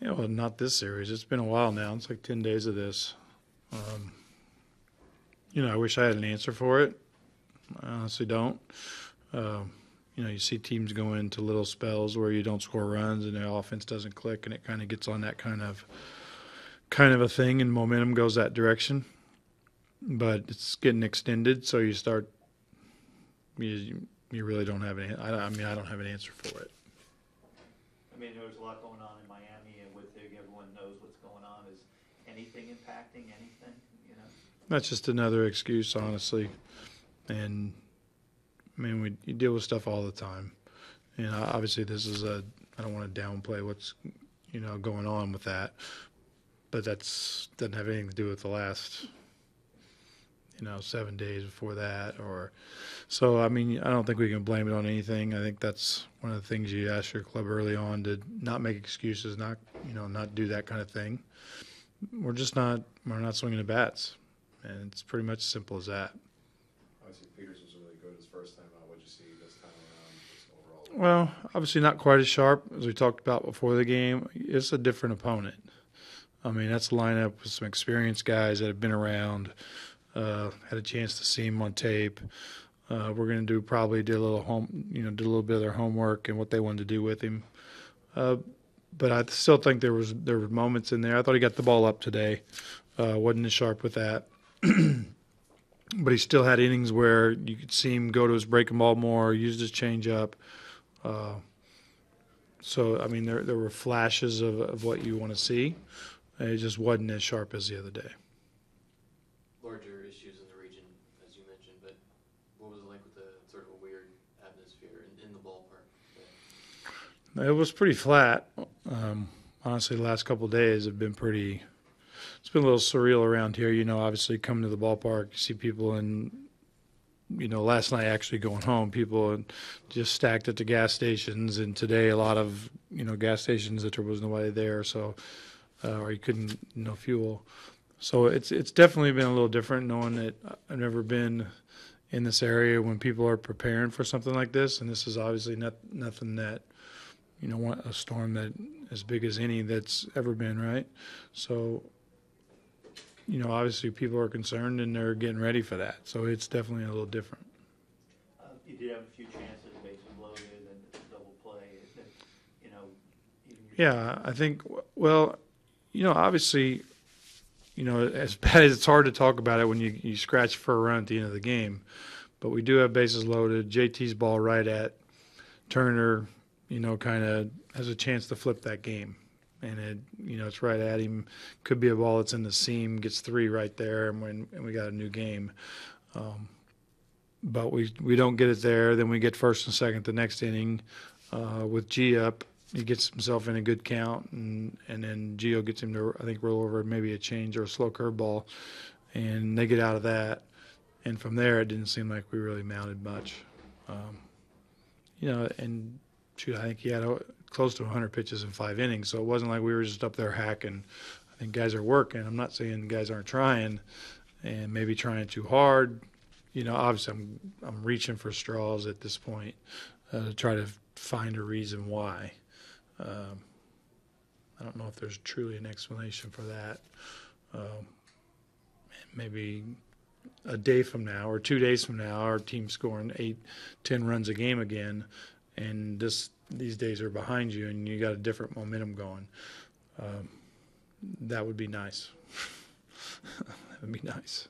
Yeah, well, not this series. It's been a while now. It's like 10 days of this. Um, I wish I had an answer for it. I honestly don't. Um, you see teams go into little spells where you don't score runs and the offense doesn't click, and it kind of gets on that kind of a thing, and momentum goes that direction. But it's getting extended, so you start. You really don't have any. I mean, I don't have an answer for it. I mean, there's a lot going on in Miami, and with everyone knows what's going on. Is anything impacting anything? That's just another excuse, honestly. And I mean, you deal with stuff all the time. And obviously, this is I don't want to downplay what's going on with that, but doesn't have anything to do with the last 7 days before that. So I mean, I don't think we can blame it on anything. I think that's one of the things you ask your club early on, to not make excuses, not do that kind of thing. We're not swinging the bats, and it's pretty much as simple as that. Obviously, Peters was really good his first time out. What did you see this time around, just overall? Well, obviously not quite as sharp as we talked about before the game. It's a different opponent. I mean, that's a lineup with some experienced guys that have been around, had a chance to see him on tape. We're going to probably do a little bit of their homework and what they wanted to do with him. But I still think there were moments in there. I thought he got the ball up today. Wasn't as sharp with that. But he still had innings where you could see him go to his breaking ball more, used his changeup. So, I mean, there were flashes of what you want to see. It just wasn't as sharp as the other day. Larger issues in the region, as you mentioned, but what was it like with the sort of a weird atmosphere in the ballpark? It was pretty flat. Honestly, the last couple of days have been pretty – it's been a little surreal around here. Obviously coming to the ballpark, you see people last night actually going home, people just stacked at the gas stations, and today a lot of, gas stations that there was nobody there, so or you couldn't, fuel. So it's definitely been a little different, knowing that I've never been in this area when people are preparing for something like this, and this is obviously nothing that, a storm that as big as any that's ever been, right? So, obviously people are concerned and they're getting ready for that. So it's definitely a little different. You did have a few chances, bases loaded, and double play. Yeah, I think, well, obviously, as bad as it's hard to talk about it when you scratch for a run at the end of the game, but we do have bases loaded. JT's ball right at Turner, kind of has a chance to flip that game. And it's right at him. Could be a ball that's in the seam, gets 3 right there, and we got a new game. But we don't get it there. Then we get first and second the next inning with G up. He gets himself in a good count, and then Gio gets him to, I think, roll over maybe a change or a slow curveball, and they get out of that. And from there, it didn't seem like we really mounted much. And shoot, I think he had close to 100 pitches in 5 innings, so it wasn't like we were just up there hacking. I think guys are working. I'm not saying guys aren't trying, and maybe trying too hard. Obviously I'm reaching for straws at this point to try to find a reason why. I don't know if there's truly an explanation for that. Maybe a day from now or 2 days from now, our team's scoring 8-10 runs a game again, and these days are behind you, and you got a different momentum going. That would be nice. That would be nice.